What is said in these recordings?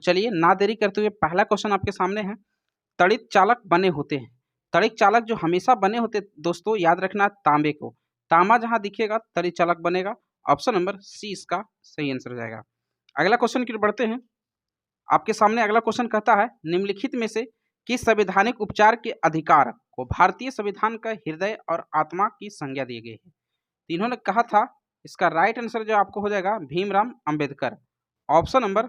चलिए ना देरी करते हुए पहला क्वेश्चन आपके सामने है। तड़ित चालक बने होते हैं। तड़ित चालक जो हमेशा बने होते दोस्तों, याद रखना तांबे को। तांबा जहां दिखेगा तड़ित चालक बनेगा। ऑप्शन नंबर सी इसका सही आंसर हो जाएगा। अगला क्वेश्चन की ओर बढ़ते हैं। आपके सामने अगला क्वेश्चन कहता है, निम्नलिखित में से किस संवैधानिक उपचार के अधिकार को भारतीय संविधान का हृदय और आत्मा की संज्ञा दी गई है? तो इन्होंने कहा था, इसका राइट आंसर जो आपको हो जाएगा Bhimrao Ambedkar. Option number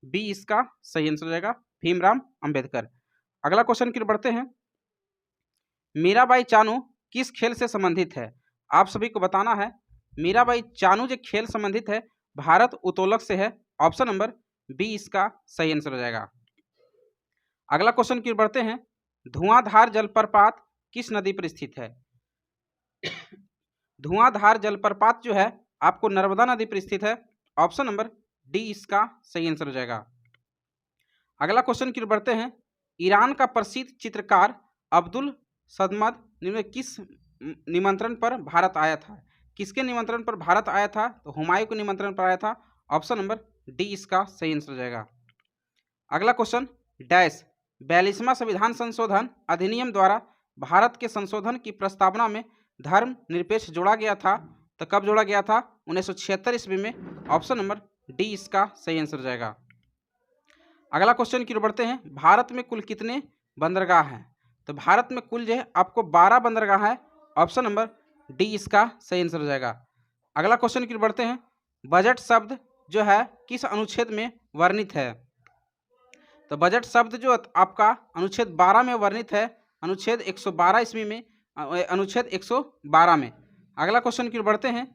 B इसका सही आंसर हो जाएगा, भीमराव अंबेडकर। अगला क्वेश्चन की ओर बढ़ते हैं। मीराबाई चानू किस खेल से संबंधित है? आप सभी को बताना है मीराबाई चानू जो खेल संबंधित है भारत उत्तोलक से है। ऑप्शन नंबर बी इसका सही आंसर हो जाएगा। अगला क्वेश्चन की ओर बढ़ते हैं। धुआंधार जलप्रपात किस नदी पर स्थित है? धुआंधार जलप्रपात जो है आपको नर्मदा नदी पर स्थित है। ऑप्शन नंबर डी इसका सही आंसर हो जाएगा। अगला क्वेश्चन की ओर बढ़ते हैं। ईरान का प्रसिद्ध चित्रकार अब्दुल सदमद किस निमंत्रण पर भारत आया था? किसके निमंत्रण पर भारत आया था? तो हुमायूं के निमंत्रण पर आया था। ऑप्शन नंबर डी इसका सही आंसर हो जाएगा। अगला क्वेश्चन, डैश 42वां संविधान संशोधन अधिनियम द्वारा भारत के संशोधन की प्रस्तावना में धर्म निरपेक्ष जोड़ा गया था? तो कब जोड़ा गया था? 1976 ईस्वी में। ऑप्शन नंबर डी इसका सही आंसर हो जाएगा। अगला क्वेश्चन की ओर बढ़ते हैं। भारत में कुल कितने बंदरगाह हैं? तो भारत में कुल जो है आपको 12 बंदरगाह है। ऑप्शन नंबर डी इसका सही आंसर हो जाएगा। अगला क्वेश्चन की ओर बढ़ते हैं। बजट शब्द जो है किस अनुच्छेद में वर्णित है? तो बजट शब्द जो आपका अनुच्छेद 12 में वर्णित है, अनुच्छेद 112 ईस्वी में, अनुच्छेद 112 में। अगला क्वेश्चन की ओर बढ़ते हैं।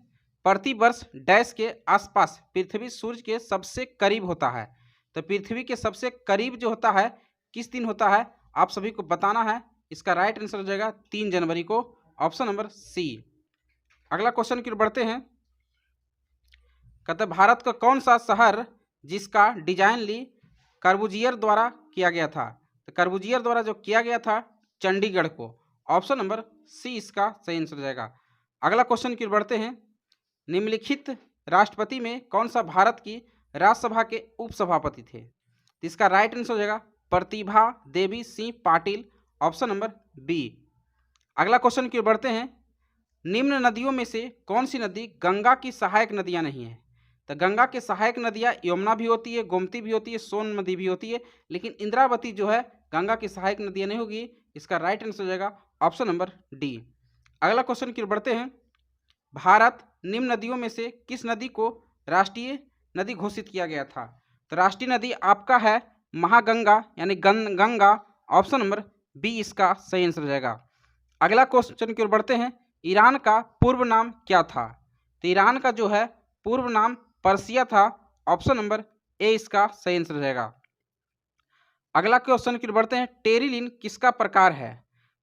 प्रति वर्ष डैश के आसपास पृथ्वी सूर्य के सबसे करीब होता है? तो पृथ्वी के सबसे करीब जो होता है किस दिन होता है? आप सभी को बताना है। इसका राइट आंसर हो जाएगा 3 जनवरी को। Option number C. अगला क्वेश्चन की ओर बढ़ते हैं। कहते भारत का कौन सा शहर जिसका डिजाइन ली कर्बूजियर द्वारा किया गया था? तो कर्बूजियर द्वारा जो किया गया था चंडीगढ़ को। ऑप्शन नंबर सी इसका सही आंसर हो जाएगा। अगला क्वेश्चन की ओर बढ़ते हैं। निम्नलिखित राष्ट्रपति में कौन सा भारत की राज्यसभा के उपसभापति थे? तो इसका राइट आंसर हो जाएगा Pratibha Devi Singh Patil. Option number B. अगला क्वेश्चन की ओर बढ़ते हैं। निम्न नदियों में से कौन सी नदी गंगा की सहायक नदियां नहीं है? तो गंगा के सहायक नदियां यमुना भी होती है, गोमती भी होती है, सोन नदी भी होती है, लेकिन इंद्रावती जो है गंगा की सहायक नदियां नहीं होगी। इसका राइट आंसर हो जाएगा ऑप्शन नंबर डी। अगला क्वेश्चन की ओर बढ़ते हैं। भारत निम्न नदियों में से किस नदी को राष्ट्रीय नदी घोषित किया गया था? तो राष्ट्रीय नदी आपका है महागंगा यानी गंगा। ऑप्शन नंबर बी इसका सही आंसर हो जाएगा। अगला क्वेश्चन की ओर बढ़ते हैं। ईरान का पूर्व नाम क्या था? तो ईरान का जो है पूर्व नाम पर्सिया था। ऑप्शन नंबर ए इसका सही आंसर हो जाएगा। अगला क्वेश्चन की ओर बढ़ते हैं। टेरिलिन किसका प्रकार है?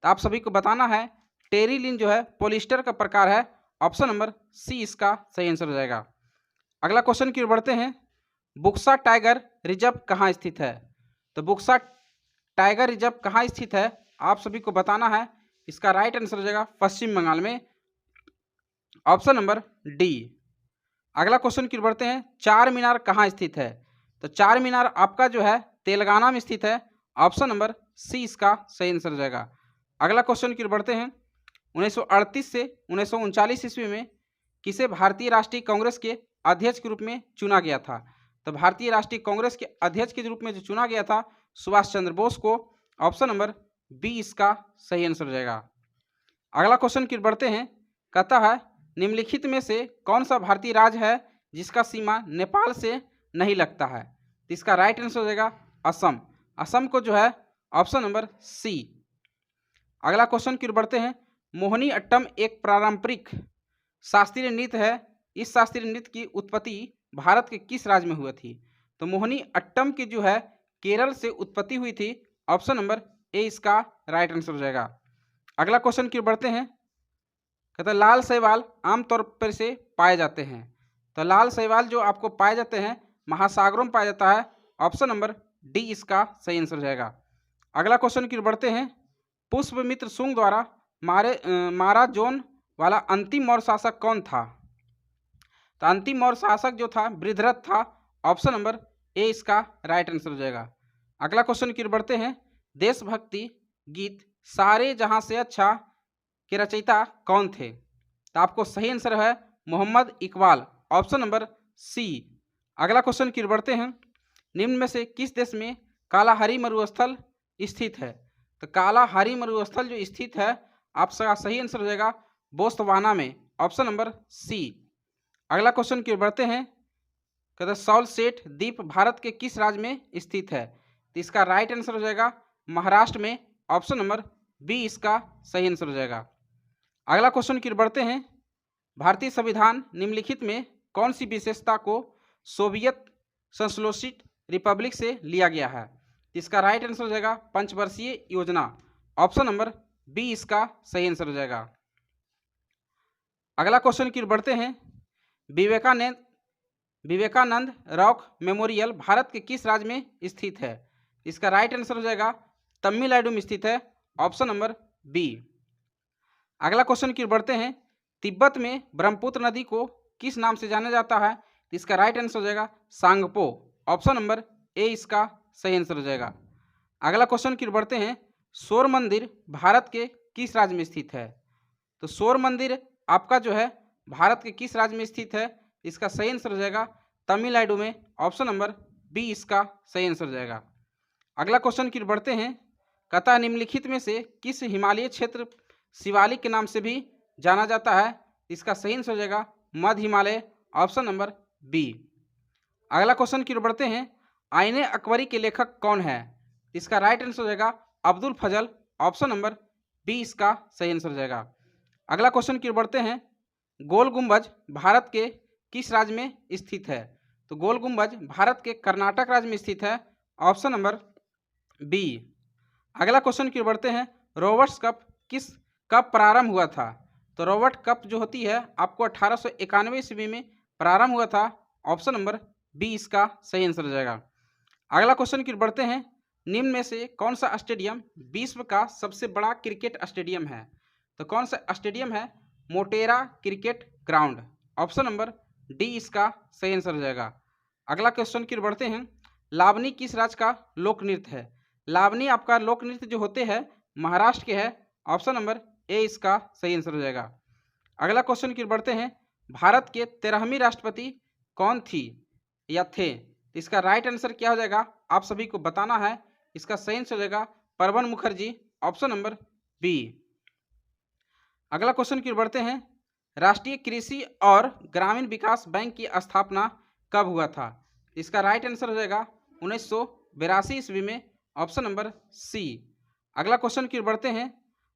तो आप सभी को बताना है टेरिलिन जो है पॉलिस्टर का प्रकार है। ऑप्शन नंबर सी इसका सही आंसर हो जाएगा। अगला क्वेश्चन की ओर बढ़ते हैं। बुक्सा टाइगर रिजर्व कहाँ स्थित है? तो बुक्सा टाइगर रिजर्व कहाँ स्थित है आप सभी को बताना है। इसका राइट आंसर हो जाएगा पश्चिम बंगाल में। Option number D. अगला क्वेश्चन की ओर बढ़ते हैं। चार मीनार कहाँ स्थित है? तो चार मीनार आपका जो है तेलंगाना में स्थित है। ऑप्शन नंबर सी इसका सही आंसर हो जाएगा। अगला क्वेश्चन की ओर बढ़ते हैं। 1938 से 1939 ईस्वी में किसे भारतीय राष्ट्रीय कांग्रेस के अध्यक्ष के रूप में चुना गया था? तो भारतीय राष्ट्रीय कांग्रेस के अध्यक्ष के रूप में जो चुना गया था सुभाष चंद्र बोस को। ऑप्शन नंबर बी इसका सही आंसर हो जाएगा। अगला क्वेश्चन की ओर बढ़ते हैं। कहता है निम्नलिखित में से कौन सा भारतीय राज्य है जिसका सीमा नेपाल से नहीं लगता है? तो इसका राइट आंसर हो जाएगा असम। असम को जो है ऑप्शन नंबर सी। अगला क्वेश्चन की ओर बढ़ते हैं। मोहिनी अट्टम एक पारंपरिक शास्त्रीय नृत्य है। इस शास्त्रीय नृत्य की उत्पत्ति भारत के किस राज्य में हुई थी? तो मोहिनी अट्टम की जो है केरल से उत्पत्ति हुई थी। ऑप्शन नंबर ए इसका राइट आंसर हो जाएगा। अगला क्वेश्चन की ओर बढ़ते हैं। कहते हैं लाल शैवाल आमतौर पर से पाए जाते हैं। तो लाल शैवाल जो आपको पाए जाते हैं महासागरों में पाया जाता है। ऑप्शन नंबर डी इसका सही आंसर हो जाएगा। अगला क्वेश्चन की ओर बढ़ते हैं। पुष्पमित्र शुंग द्वारा मारा जोन वाला अंतिम मौर्य शासक कौन था? तो अंतिम मौर्य शासक जो था बृहद्रथ था। ऑप्शन नंबर ए इसका राइट आंसर हो जाएगा। अगला क्वेश्चन की ओर बढ़ते हैं। देशभक्ति गीत सारे जहां से अच्छा के रचयिता कौन थे? तो आपको सही आंसर है Mohammad Iqbal, option number C. अगला क्वेश्चन की ओर बढ़ते हैं। निम्न में से किस देश में कालाहारी मरुस्थल स्थित है? तो कालाहारी मरुस्थल जो स्थित है, आपका सही आंसर हो जाएगा बोत्सवाना में, ऑप्शन नंबर सी। अगला क्वेश्चन की ओर बढ़ते हैं। कहते सॉल्ट सेट द्वीप भारत के किस राज्य में स्थित है? तो इसका राइट आंसर हो जाएगा महाराष्ट्र में, ऑप्शन नंबर बी इसका सही आंसर हो जाएगा। अगला क्वेश्चन की ओर बढ़ते हैं। भारतीय संविधान निम्नलिखित में कौन सी विशेषता को सोवियत संश्लेषित रिपब्लिक से लिया गया है? इसका राइट आंसर हो जाएगा पंचवर्षीय योजना, ऑप्शन नंबर बी इसका सही आंसर हो जाएगा। अगला क्वेश्चन की ओर बढ़ते हैं। विवेकानंद रॉक मेमोरियल भारत के किस राज्य में स्थित है? इसका राइट आंसर हो जाएगा तमिलनाडु में स्थित है, ऑप्शन नंबर बी। अगला क्वेश्चन की ओर बढ़ते हैं। तिब्बत में ब्रह्मपुत्र नदी को किस नाम से जाना जाता है? इसका राइट आंसर हो जाएगा सांगपो, ऑप्शन नंबर ए इसका सही आंसर हो जाएगा। अगला क्वेश्चन की ओर बढ़ते हैं। सौर मंदिर भारत के किस राज्य में स्थित है? तो सौर मंदिर आपका जो है भारत के किस राज्य में स्थित है? इसका सही आंसर हो जाएगा तमिलनाडु में, ऑप्शन नंबर बी इसका सही आंसर हो जाएगा। अगला क्वेश्चन की ओर बढ़ते हैं। कथा निम्नलिखित में से किस हिमालय क्षेत्र शिवालिक के नाम से भी जाना जाता है? इसका सही आंसर हो जाएगा मध्य हिमालय, ऑप्शन नंबर बी। अगला क्वेश्चन की ओर बढ़ते हैं। आईने अकबरी के लेखक कौन है? इसका राइट आंसर हो जाएगा अब्दुल फजल, ऑप्शन नंबर बी इसका सही आंसर हो जाएगा। अगला क्वेश्चन की ओर बढ़ते हैं। गोल गुंबज भारत के किस राज्य में स्थित है? तो गोल गुंबज भारत के कर्नाटक राज्य में स्थित है, ऑप्शन नंबर बी। अगला क्वेश्चन की ओर बढ़ते हैं। रॉबर्ट्स कप कब प्रारंभ हुआ था? तो रॉबर्ट कप जो होती है आपको 1891 ईस्वी में प्रारंभ हुआ था, ऑप्शन नंबर बी इसका सही आंसर हो जाएगा। अगला क्वेश्चन की ओर बढ़ते हैं। निम्न में से कौन सा स्टेडियम विश्व का सबसे बड़ा क्रिकेट स्टेडियम है? तो कौन सा स्टेडियम है? Motera cricket ground, option number D इसका सही आंसर हो जाएगा। अगला क्वेश्चन की ओर बढ़ते हैं। लावनी किस राज्य का लोक नृत्य है? लावनी आपका लोक नृत्य जो होते हैं महाराष्ट्र के है, ऑप्शन नंबर ए इसका सही आंसर हो जाएगा। अगला क्वेश्चन की ओर बढ़ते हैं। भारत के 13वीं राष्ट्रपति कौन थी या थे? इसका राइट आंसर क्या हो जाएगा आप सभी को बताना है। इसका सही आंसर हो जाएगा Pranab Mukherjee, option number B. अगला क्वेश्चन की ओर बढ़ते हैं। राष्ट्रीय कृषि और ग्रामीण विकास बैंक की स्थापना कब हुआ था? इसका राइट आंसर हो जाएगा 1982 ईस्वी में, ऑप्शन नंबर सी। अगला क्वेश्चन की ओर बढ़ते हैं।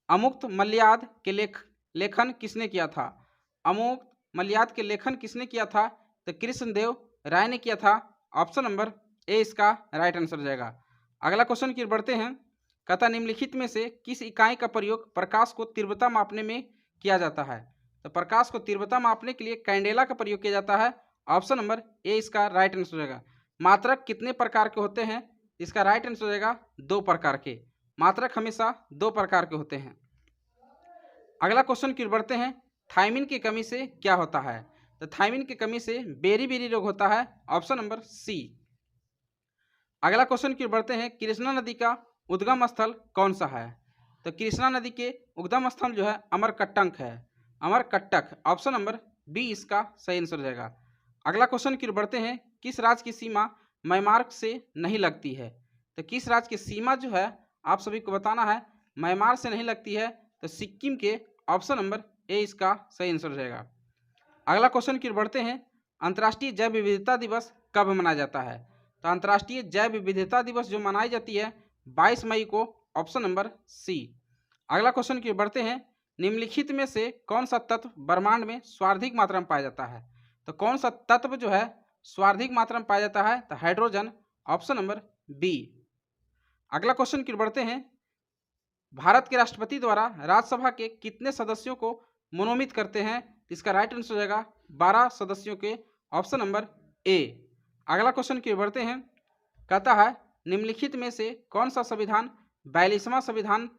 अमुक्त मल्याद के लेखन किसने किया था? अमुक्त मल्याद के लेखन किसने किया था? तो कृष्णदेव राय ने किया था, ऑप्शन नंबर ए इसका राइट आंसर हो जाएगा। अगला क्वेश्चन की ओर बढ़ते हैं। कथा निम्नलिखित में से किस इकाई का प्रयोग प्रकाश को तीव्रता मापने में किया जाता है? तो प्रकाश को तीव्रता मापने के लिए कैंडेला का प्रयोग किया जाता है, ऑप्शन नंबर ए इसका राइट आंसर हो जाएगा। मात्रक कितने प्रकार के होते हैं? इसका राइट आंसर हो जाएगा 2 प्रकार के। मात्रक हमेशा 2 प्रकार के होते हैं। अगला क्वेश्चन की ओर बढ़ते हैं। थायमिन की कमी से क्या होता है? तो थायमिन की कमी से बेरी रोग होता है, ऑप्शन नंबर सी। अगला क्वेश्चन की ओर बढ़ते हैं। कृष्णा नदी का उद्गम स्थल कौन सा है? तो कृष्णा नदी के उद्गम स्थल जो है अमरकंटक है, अमरकंटक, ऑप्शन नंबर बी इसका सही आंसर हो जाएगा। अगला क्वेश्चन की ओर बढ़ते हैं। किस राज्य की सीमा म्यांमार से नहीं लगती है? तो किस राज्य की सीमा जो है आप सभी को बताना है, म्यांमार से नहीं लगती है, तो सिक्किम के, ऑप्शन नंबर ए इसका सही आंसर हो जाएगा। अगला क्वेश्चन की ओर बढ़ते हैं। अंतर्राष्ट्रीय जैव विविधता दिवस कब मनाया जाता है? तो अंतर्राष्ट्रीय जैव विविधता दिवस जो मनाई जाती है 22 मई को, ऑप्शन नंबर सी। अगला क्वेश्चन की ओर बढ़ते हैं। निम्नलिखित में से कौन सा तत्व ब्रह्मांड में सर्वाधिक मात्रा में पाया जाता है? तो कौन सा तत्व जो है सर्वाधिक मात्रा में पाया जाता है? तो हाइड्रोजन, ऑप्शन नंबर बी। अगला क्वेश्चन की ओर बढ़ते हैं। भारत के राष्ट्रपति द्वारा राज्यसभा के कितने सदस्यों को मनोनीत करते हैं? इसका राइट आंसर हो जाएगा 12 सदस्यों के, ऑप्शन नंबर ए। अगला क्वेश्चन की ओर बढ़ते हैं। कहता है निम्नलिखित में से कौन सा संविधान 42वां संविधान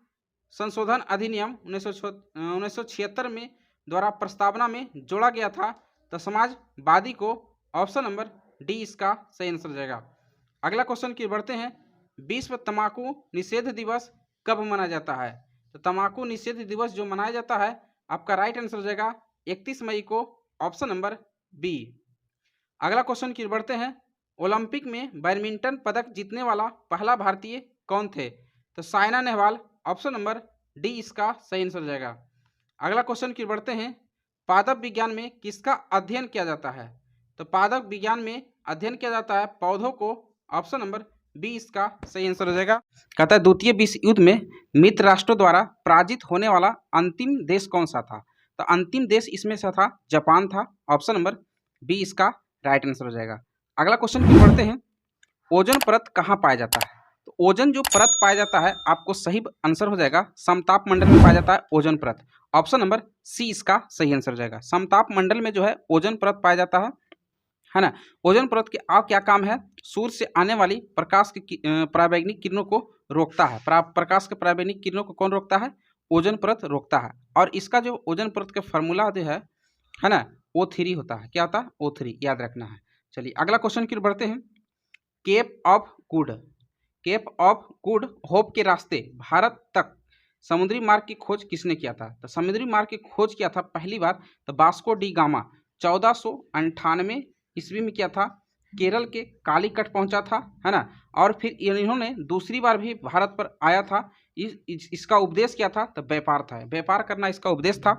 संशोधन अधिनियम 1976 में द्वारा प्रस्तावना में जोड़ा गया था? तो समाजवादी को, ऑप्शन नंबर डी इसका सही आंसर हो जाएगा। अगला क्वेश्चन की बढ़ते हैं, विश्व तंबाकू निषेध दिवस कब मनाया जाता है? तो तंबाकू निषेध दिवस जो मनाया जाता है, आपका राइट आंसर हो जाएगा 31 मई को, ऑप्शन नंबर बी। अगला क्वेश्चन की बढ़ते हैं, ओलंपिक में बैडमिंटन पदक जीतने वाला पहला भारतीय कौन थे? तो Saina Nehwal, option number D इसका सही आंसर हो जाएगा। अगला क्वेश्चन की बढ़ते हैं, पादप विज्ञान में किसका अध्ययन किया जाता है? तो पादप विज्ञान में अध्ययन किया जाता है पौधों को, ऑप्शन नंबर बी इसका सही आंसर हो जाएगा। कहता है द्वितीय विश्व युद्ध में मित्र राष्ट्रों द्वारा पराजित होने वाला अंतिम देश कौन सा था? तो अंतिम देश इसमें से था जापान था, ऑप्शन नंबर बी इसका राइट आंसर हो जाएगा। अगला क्वेश्चन की बढ़ते हैं, ओजोन परत कहाँ पाया जाता है? तो ओजोन जो परत पाया जाता है, आपको सही आंसर हो जाएगा समताप मंडल में पाया जाता है ओजोन परत, ऑप्शन नंबर सी इसका सही आंसर हो जाएगा। समताप मंडल में जो है ओजोन परत पाया जाता है ना। ओजोन परत के क्या काम है? सूर्य से आने वाली प्रकाश की पराबैंगनी किरणों को रोकता है। प्रकाश के पराबैंगनी किरणों को कौन रोकता है? ओजोन परत रोकता है। और इसका जो ओजोन परत का फॉर्मूला जो है ना, O3 होता है। क्या होता है? O3, याद रखना है। चलिए अगला क्वेश्चन की ओर बढ़ते हैं, केप ऑफ गुड होप के रास्ते भारत तक समुद्री मार्ग की खोज किसने किया था? तो समुद्री मार्ग की खोज किया था पहली बार तो वास्को डी गामा 1498 ईस्वी में किया था, केरल के कालीकट पहुंचा था, है ना। और फिर इन्होंने दूसरी बार भी भारत पर आया था। इसका उपदेश क्या था? तो व्यापार था, व्यापार करना इसका उपदेश था,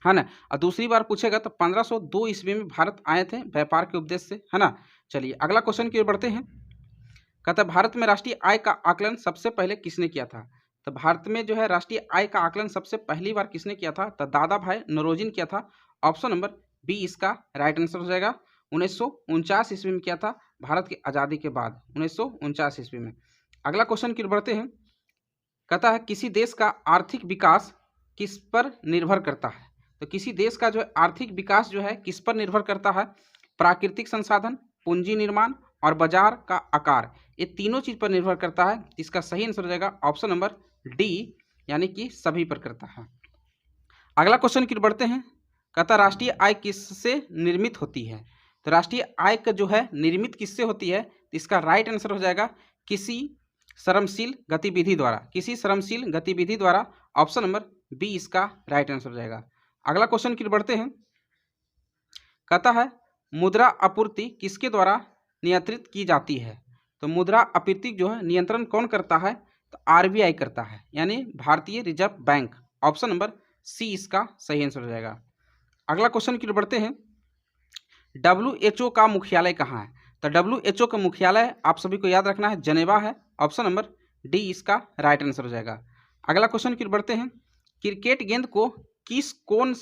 है ना। और दूसरी बार पूछेगा तो 1502 ईस्वी में भारत आए थे व्यापार के उद्देश्य से, है ना। चलिए अगला क्वेश्चन की ओर बढ़ते हैं, कहता है भारत में राष्ट्रीय आय का आकलन सबसे पहले किसने किया था? तो भारत में जो है राष्ट्रीय आय का आकलन सबसे पहली बार किसने किया था? तो दादा भाई नौरोजी ने किया था, ऑप्शन नंबर बी इसका राइट आंसर हो जाएगा। 1949 ईस्वी में किया था, भारत की आज़ादी के बाद 1949 ईस्वी में। अगला क्वेश्चन की ओर बढ़ते हैं, कहता है किसी देश का आर्थिक विकास किस पर निर्भर करता है? तो किसी देश का जो है आर्थिक विकास जो है किस पर निर्भर करता है? प्राकृतिक संसाधन, पूंजी निर्माण और बाजार का आकार, ये तीनों चीज पर निर्भर करता है। इसका सही आंसर हो जाएगा ऑप्शन नंबर डी, यानी कि सभी पर करता है। अगला क्वेश्चन की ओर बढ़ते हैं, कहता राष्ट्रीय आय किससे निर्मित होती है? तो राष्ट्रीय आय का जो है निर्मित किससे होती है? तो इसका राइट आंसर हो जाएगा किसी श्रमशील गतिविधि द्वारा, किसी श्रमशील गतिविधि द्वारा, ऑप्शन नंबर बी इसका राइट आंसर हो जाएगा। अगला क्वेश्चन की ओर बढ़ते हैं, कहता है मुद्रा आपूर्ति किसके द्वारा नियंत्रित की जाती है? तो मुद्रा आपूर्ति जो है नियंत्रण कौन करता है? तो आरबीआई करता है, यानी भारतीय reserve bank, option number C इसका सही आंसर हो जाएगा। अगला क्वेश्चन की ओर बढ़ते हैं, WHO का मुख्यालय कहाँ है? तो WHO का मुख्यालय आप सभी को याद रखना है जनेवा है, ऑप्शन नंबर डी इसका राइट आंसर हो जाएगा। अगला क्वेश्चन की ओर बढ़ते हैं, क्रिकेट गेंद को किस कोण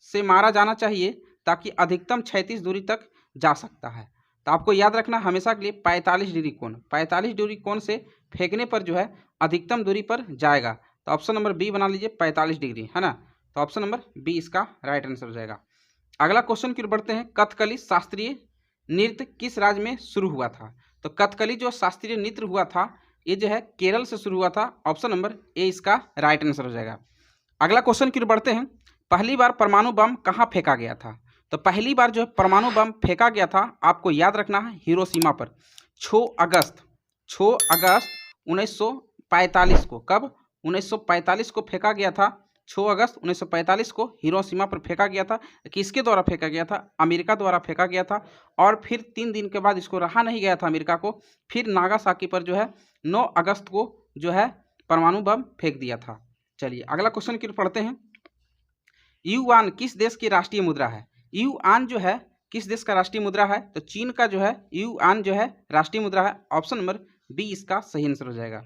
से मारा जाना चाहिए ताकि अधिकतम 36 दूरी तक जा सकता है? तो आपको याद रखना हमेशा के लिए 45 डिग्री कोण, 45 डिग्री कोण से फेंकने पर जो है अधिकतम दूरी पर जाएगा। तो ऑप्शन नंबर बी बना लीजिए 45 डिग्री, है ना। तो ऑप्शन नंबर बी इसका राइट आंसर हो जाएगा। अगला क्वेश्चन की ओर बढ़ते हैं, कथकली शास्त्रीय नृत्य किस राज्य में शुरू हुआ था? तो कथकली जो शास्त्रीय नृत्य हुआ था ये जो है केरल से शुरू हुआ था, ऑप्शन नंबर ए इसका राइट आंसर हो जाएगा। अगला क्वेश्चन की ओर बढ़ते हैं, पहली बार परमाणु बम कहाँ फेंका गया था? तो पहली बार जो परमाणु बम फेंका गया था आपको याद रखना है हिरोशिमा पर 6 अगस्त 1945 को। कब? 1945 को फेंका गया था, 6 अगस्त 1945 को हिरोशिमा पर फेंका गया था। किसके द्वारा फेंका गया था? अमेरिका द्वारा फेंका गया था। और फिर 3 दिन के बाद इसको रहा नहीं गया था अमेरिका को, फिर नागासाकी पर जो है 9 अगस्त को जो है परमाणु बम फेंक दिया था। चलिए अगला क्वेश्चन की पढ़ते हैं, युआन किस देश की राष्ट्रीय मुद्रा है? युआन जो है किस देश का राष्ट्रीय मुद्रा है? तो चीन का जो है युआन जो है राष्ट्रीय मुद्रा है, ऑप्शन नंबर बी इसका सही आंसर हो जाएगा।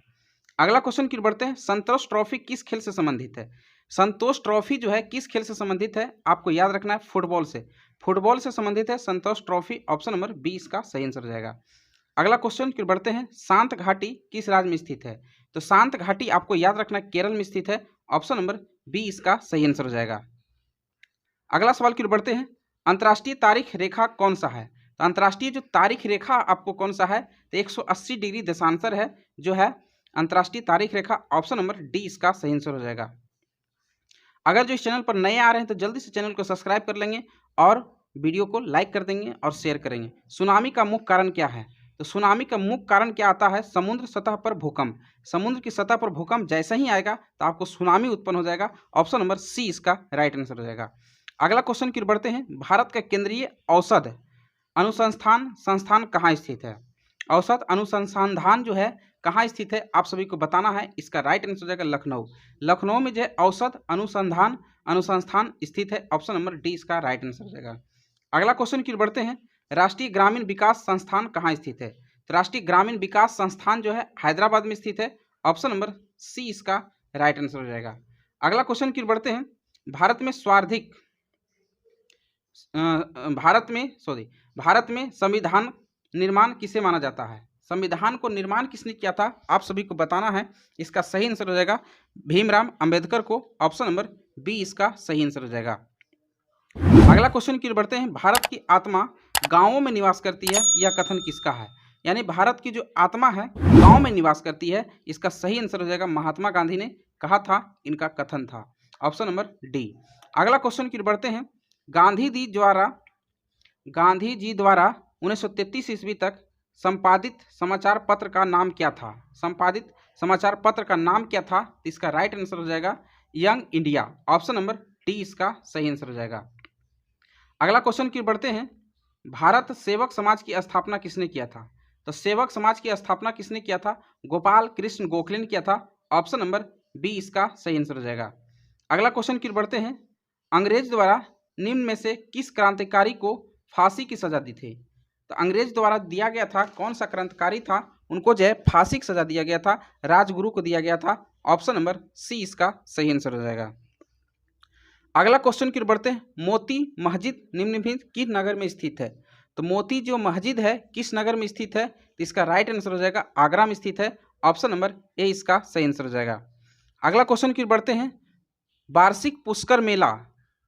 अगला क्वेश्चन की बढ़ते हैं, संतोष ट्रॉफी किस खेल से संबंधित है? संतोष ट्रॉफी जो है किस खेल से संबंधित है? आपको याद रखना है फुटबॉल से, फुटबॉल से संबंधित है संतोष ट्रॉफी, ऑप्शन नंबर बी इसका सही आंसर हो जाएगा। अगला क्वेश्चन की बढ़ते हैं, शांत घाटी किस राज्य में स्थित है? तो शांत घाटी आपको याद रखना है केरल में स्थित है, ऑप्शन नंबर बी इसका सही आंसर हो जाएगा। अगला सवाल की ओर बढ़ते हैं, अंतर्राष्ट्रीय तारीख रेखा कौन सा है? तो अंतर्राष्ट्रीय जो तारीख रेखा आपको कौन सा है? तो 180 डिग्री देशांतर है जो है अंतर्राष्ट्रीय तारीख रेखा, ऑप्शन नंबर डी इसका सही आंसर हो जाएगा। अगर जो इस चैनल पर नए आ रहे हैं तो जल्दी से चैनल को सब्सक्राइब कर लेंगे और वीडियो को लाइक कर देंगे और शेयर करेंगे। सुनामी का मुख्य कारण क्या है? तो तो सुनामी का मुख्य कारण क्या आता है? समुद्र सतह पर भूकंप। समुद्र की सतह पर भूकंप जैसे ही आएगा तो आपको सुनामी उत्पन्न हो जाएगा। ऑप्शन नंबर सी इसका राइट आंसर हो जाएगा। अगला क्वेश्चन की ओर बढ़ते हैं। भारत का केंद्रीय औषध अनुसंधान संस्थान कहाँ स्थित है? औषध अनुसंधान जो है कहाँ स्थित है आप सभी को बताना है। इसका राइट आंसर हो जाएगा लखनऊ। लखनऊ में जो है औषध अनुसंधान अनुसंस्थान स्थित है। ऑप्शन नंबर डी इसका राइट आंसर हो जाएगा। अगला क्वेश्चन की ओर बढ़ते हैं। राष्ट्रीय ग्रामीण विकास संस्थान कहाँ स्थित है? तो राष्ट्रीय ग्रामीण विकास संस्थान जो है हैदराबाद में स्थित है। ऑप्शन नंबर सी इसका राइट आंसर हो जाएगा। अगला क्वेश्चन की ओर बढ़ते हैं। भारत में संविधान निर्माण किसे माना जाता है? संविधान को निर्माण किसने किया था आप सभी को बताना है। इसका सही आंसर हो जाएगा भीमराव अंबेडकर को। ऑप्शन नंबर बी इसका सही आंसर हो जाएगा। अगला क्वेश्चन की ओर बढ़ते हैं। भारत की आत्मा गांवों में निवास करती है, यह कथन किसका है? यानी भारत की जो आत्मा है गांव में निवास करती है, इसका सही आंसर हो जाएगा महात्मा गांधी ने कहा था, इनका कथन था। Option number D. अगला क्वेश्चन की ओर बढ़ते हैं। गांधी जी द्वारा 1933 ईस्वी तक संपादित समाचार पत्र का नाम क्या था? संपादित समाचार पत्र का नाम क्या था? इसका राइट आंसर हो जाएगा young India. Option number D इसका सही आंसर हो जाएगा। अगला क्वेश्चन की ओर बढ़ते हैं। भारत सेवक समाज की स्थापना किसने किया था? तो सेवक समाज की स्थापना किसने किया था? गोपाल कृष्ण गोखले ने किया था। ऑप्शन नंबर बी इसका सही आंसर हो जाएगा। अगला क्वेश्चन की ओर बढ़ते हैं। अंग्रेज द्वारा निम्न में से किस क्रांतिकारी को फांसी की सजा दी थी? तो अंग्रेज द्वारा दिया गया था, कौन सा क्रांतिकारी था उनको जो है फांसी की सजा दिया गया था? राजगुरु को दिया गया था। ऑप्शन नंबर सी इसका सही आंसर हो जाएगा। अगला क्वेश्चन की ओर बढ़ते हैं। मोती मस्जिद निम्नलिखित किस नगर में स्थित है? तो मोती जो मस्जिद है किस नगर में स्थित है? तो इसका राइट आंसर हो जाएगा आगरा में स्थित है। ऑप्शन नंबर ए इसका सही आंसर हो जाएगा। अगला क्वेश्चन की ओर बढ़ते हैं। वार्षिक पुष्कर मेला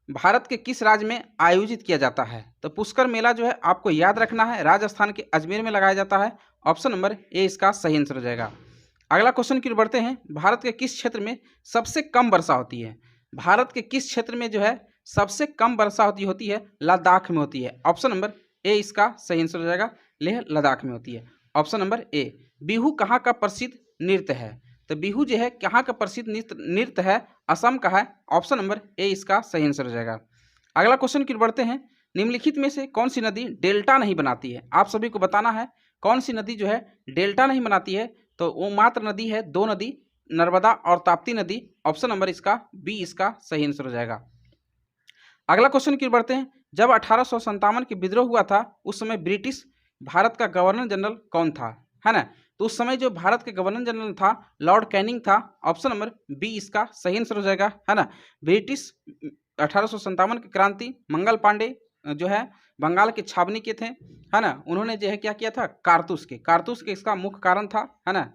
भारत के किस राज्य में आयोजित किया जाता है? तो पुष्कर मेला जो है आपको याद रखना है राजस्थान के अजमेर में लगाया जाता है। ऑप्शन नंबर ए इसका सही आंसर हो जाएगा। अगला क्वेश्चन की ओर बढ़ते हैं। भारत के किस क्षेत्र में सबसे कम वर्षा होती है? भारत के किस क्षेत्र में जो है सबसे कम वर्षा होती है? लद्दाख में होती है। ऑप्शन नंबर ए इसका सही आंसर हो जाएगा। लेह लद्दाख में होती है। Option number A. बिहू कहाँ का प्रसिद्ध नृत्य है? तो बिहू जो है कहाँ का प्रसिद्ध नृत्य है? असम का है। ऑप्शन नंबर ए इसका सही आंसर हो जाएगा। अगला क्वेश्चन की ओर बढ़ते हैं। निम्नलिखित में से कौन सी नदी डेल्टा नहीं बनाती है? आप सभी को बताना है कौन सी नदी जो है डेल्टा नहीं बनाती है। तो वो मात्र नदी है, दो नदी, नर्मदा और ताप्ती नदी। ऑप्शन नंबर इसका बी इसका सही आंसर हो जाएगा। अगला क्वेश्चन की ओर बढ़ते हैं। जब 1857 के विद्रोह हुआ था उस समय ब्रिटिश भारत का गवर्नर जनरल कौन था, है ना? तो उस समय जो भारत के गवर्नर जनरल था लॉर्ड कैनिंग था। ऑप्शन नंबर बी इसका सही आंसर हो जाएगा, है ना? ब्रिटिश 1857 की क्रांति मंगल पांडे जो है बंगाल के छावनी के थे, है ना? उन्होंने जो है क्या किया था? कारतूस के इसका मुख्य कारण था, है ना?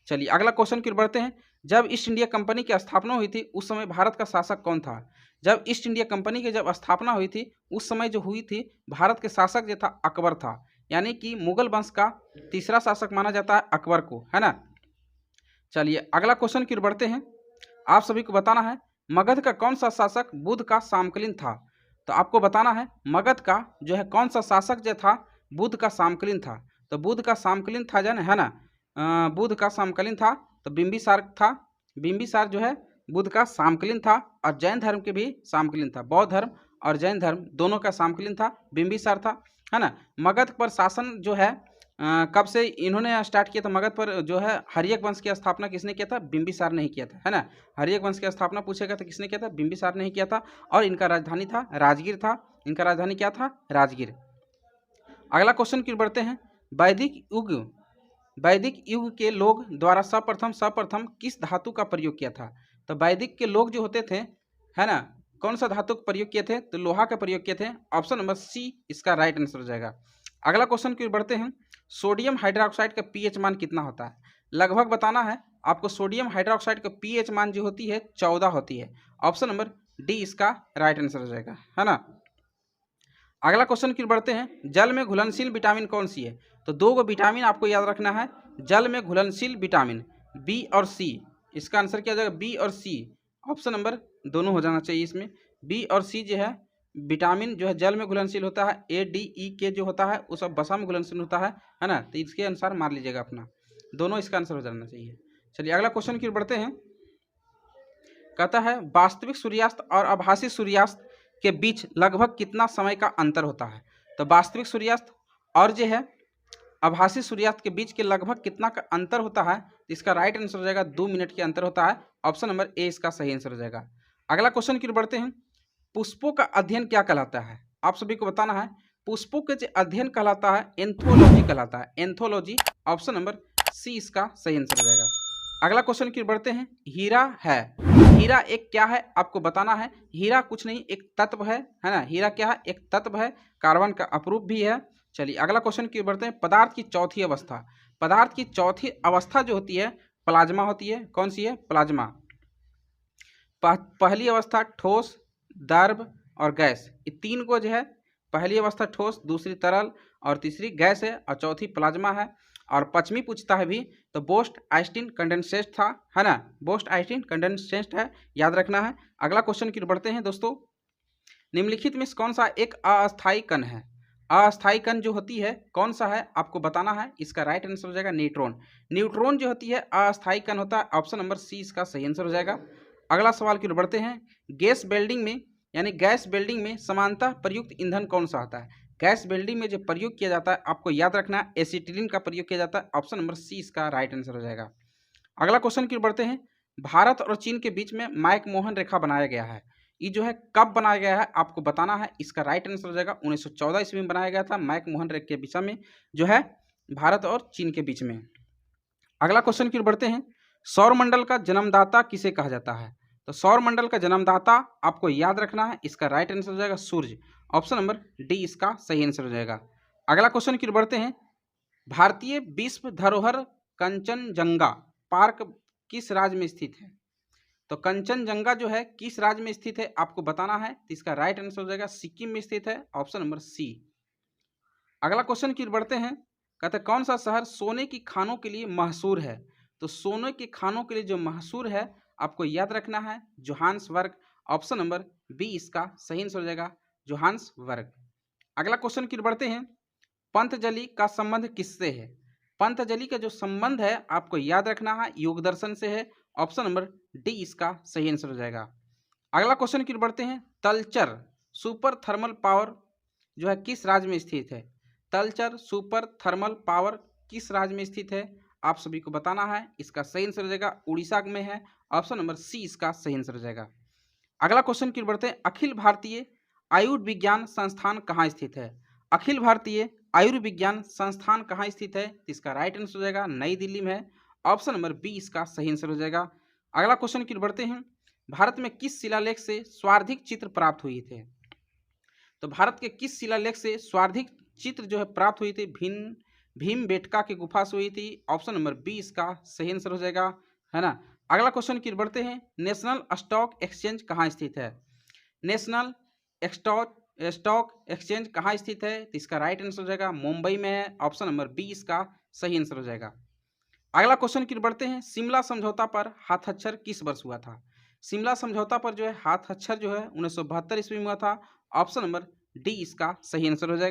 चलिए अगला क्वेश्चन की ओर बढ़ते हैं। जब ईस्ट इंडिया कंपनी की स्थापना हुई थी उस समय भारत का शासक कौन था? जब ईस्ट इंडिया कंपनी की जब स्थापना हुई थी उस समय जो हुई थी भारत के शासक जो था अकबर था। यानी कि मुगल वंश का तीसरा शासक माना जाता है अकबर को, है ना? चलिए अगला क्वेश्चन की ओर बढ़ते हैं। आप सभी को बताना है मगध का कौन सा शासक बुद्ध का समकालीन था? तो आपको बताना है मगध का जो है कौन सा शासक जो था बुद्ध का समकालीन था। तो बुद्ध का समकालीन था जन, है ना? बुद्ध का समकालीन था तो बिंबिसार था। बिंबिसार जो है बुद्ध का समकालीन था और जैन धर्म के भी समकालीन था। बौद्ध धर्म और जैन धर्म दोनों का समकालीन था, बिंबिसार था, है ना? मगध पर शासन जो है कब से इन्होंने स्टार्ट किया था? मगध पर जो है हर्यक वंश की स्थापना किसने किया था? बिंबिसार ने ही किया था, है ना? हर्यक वंश की स्थापना पूछेगा तो किसने किया था? बिंबिसार ने ही किया था। और इनका राजधानी था राजगीर था। इनका राजधानी क्या था? राजगीर। अगला क्वेश्चन की ओर बढ़ते हैं। वैदिक युग के लोग द्वारा सर्वप्रथम किस धातु का प्रयोग किया था? तो वैदिक के लोग जो होते थे, है ना, कौन सा धातु का प्रयोग किए थे? तो लोहा का प्रयोग किए थे। ऑप्शन नंबर सी इसका राइट आंसर हो जाएगा। अगला क्वेश्चन की ओर बढ़ते हैं। सोडियम हाइड्रोक्साइड का पीएच मान कितना होता है? लगभग बताना है आपको। सोडियम हाइड्रोक्साइड का पीएच मान जो होती है 14 होती है। ऑप्शन नंबर डी इसका राइट आंसर हो जाएगा, है ना? अगला क्वेश्चन की ओर बढ़ते हैं। जल में घुलनशील विटामिन कौन सी है? तो दो गो विटामिन आपको याद रखना है। जल में घुलनशील विटामिन बी और सी। इसका आंसर क्या हो जाएगा? बी और सी। ऑप्शन नंबर दोनों हो जाना चाहिए इसमें। बी और सी जो है विटामिन जो है जल में घुलनशील होता है, ADE जो होता है वो सब वसा में घुलनशील होता है ना। तो इसके अनुसार मार लीजिएगा अपना, दोनों इसका आंसर हो जाना चाहिए। चलिए अगला क्वेश्चन की ओर बढ़ते हैं। कहता है वास्तविक सूर्यास्त और आभासी सूर्यास्त के बीच लगभग कितना समय का अंतर होता है। तो वास्तविक सूर्यास्त और जो है आभासी सूर्यास्त के बीच के लगभग कितना का अंतर होता है, इसका राइट आंसर हो जाएगा 2 मिनट के अंतर होता है। ऑप्शन नंबर ए इसका सही आंसर हो जाएगा। अगला क्वेश्चन की ओर बढ़ते हैं। पुष्पों का अध्ययन क्या कहलाता है, आप सभी को बताना है। पुष्पों के जो अध्ययन कहलाता है एंथोलॉजी कहलाता है, एंथोलॉजी। ऑप्शन नंबर सी इसका सही आंसर हो जाएगा। अगला क्वेश्चन की ओर बढ़ते हैं। हीरा है, हीरा एक क्या है आपको बताना है। हीरा कुछ नहीं एक तत्व है ना। हीरा क्या है, एक तत्व है, कार्बन का अपरूप भी है। चलिए अगला क्वेश्चन की ओर बढ़ते हैं। पदार्थ की चौथी अवस्था, पदार्थ की चौथी अवस्था जो होती है प्लाज्मा होती है। कौन सी है, प्लाज्मा। पहली अवस्था ठोस, द्रव और गैस, ये तीन को जो है पहली अवस्था ठोस, दूसरी तरल और तीसरी गैस है और चौथी प्लाज्मा है। और पश्चिमी पूछता है भी तो बोस्ट आइंस्टीन कंडेंसेट था, है ना। बोस्ट आइंस्टीन कंडेंसेट है, याद रखना है। अगला क्वेश्चन की ओर बढ़ते हैं दोस्तों। निम्नलिखित में कौन सा एक अस्थायी कण है। अस्थायी कण जो होती है कौन सा है आपको बताना है। इसका राइट आंसर हो जाएगा न्यूट्रॉन। न्यूट्रॉन जो होती है अस्थायी कण होता है। ऑप्शन नंबर सी इसका सही आंसर हो जाएगा। अगला सवाल की ओर बढ़ते हैं। गैस वेल्डिंग में यानी गैस वेल्डिंग में समानतः प्रयुक्त ईंधन कौन सा होता है। गैस वेल्डिंग में जो प्रयोग किया जाता है आपको याद रखना है एसिटिलीन का प्रयोग किया जाता है। ऑप्शन नंबर सी इसका राइट आंसर हो जाएगा। अगला क्वेश्चन की ओर बढ़ते हैं। भारत और चीन के बीच में मैक-मोहन रेखा बनाया गया है, ये जो है कब बनाया गया है आपको बताना है। इसका राइट आंसर हो जाएगा 1914 ईस्वी में बनाया गया था मैक-मोहन रेखा के दिशा में जो है भारत और चीन के बीच में। अगला क्वेश्चन की ओर बढ़ते हैं। सौरमंडल का जन्मदाता किसे कहा जाता है। तो सौरमंडल का जन्मदाता आपको याद रखना है, इसका राइट आंसर हो जाएगा सूर्य। ऑप्शन नंबर डी इसका सही आंसर हो जाएगा। अगला क्वेश्चन की ओर बढ़ते हैं। भारतीय विश्व धरोहर कंचनजंगा पार्क किस राज्य में स्थित है। तो कंचनजंगा जो है किस राज्य में स्थित है आपको बताना है। तो इसका राइट आंसर हो जाएगा सिक्किम में स्थित है। Option number C. अगला क्वेश्चन की ओर बढ़ते हैं। कहते हैं कौन सा शहर सोने की खानों के लिए मशहूर है। तो सोने के खानों के लिए जो मशहूर है आपको याद रखना है जोहान्सबर्ग। ऑप्शन नंबर बी इसका सही आंसर हो जाएगा जोहान्सबर्ग। अगला क्वेश्चन की ओर बढ़ते हैं। पंतजलि का संबंध किससे है। पंतजलि का जो संबंध है आपको याद रखना है योग दर्शन से है। ऑप्शन नंबर डी इसका सही आंसर हो जाएगा। अगला क्वेश्चन की ओर बढ़ते हैं। तलचर सुपर थर्मल पावर जो है किस राज्य में स्थित है। तलचर सुपर थर्मल पावर किस राज्य में स्थित है आप सभी को बताना है। इसका सही आंसर हो जाएगा उड़ीसा में है। ऑप्शन नंबर सी इसका सही आंसर हो जाएगा। अगला क्वेश्चन की ओर बढ़ते हैं। अखिल भारतीय आयुर्विज्ञान संस्थान कहाँ स्थित है। अखिल भारतीय आयुर्विज्ञान संस्थान कहाँ स्थित है। इसका राइट आंसर हो जाएगा नई दिल्ली में है। ऑप्शन नंबर बी इसका सही आंसर हो जाएगा। अगला क्वेश्चन की ओर बढ़ते हैं। भारत में किस शिलालेख से स्वार्धिक चित्र प्राप्त हुए थे। तो भारत के किस शिलालेख से स्वार्धिक चित्र जो है प्राप्त हुई थी। भीमबेटका की गुफा से हुई थी। ऑप्शन नंबर बी इसका सही आंसर हो जाएगा, है ना। अगला क्वेश्चन की ओर बढ़ते हैं। नेशनल स्टॉक एक्सचेंज कहाँ स्थित है। नेशनल स्टॉक एक्सचेंज कहाँ स्थित है। तो इसका राइट आंसर हो जाएगा मुंबई में है। ऑप्शन नंबर बी इसका सही आंसर हो जाएगा। अगला क्वेश्चन की ओर बढ़ते हैं। शिमला समझौता पर हस्ताक्षर किस वर्ष हुआ था। शिमला समझौता पर जो है हस्ताक्षर जो है 1972 ईस्वी में हुआ था। ऑप्शन नंबर डी इसका सही आंसर हो जाएगा।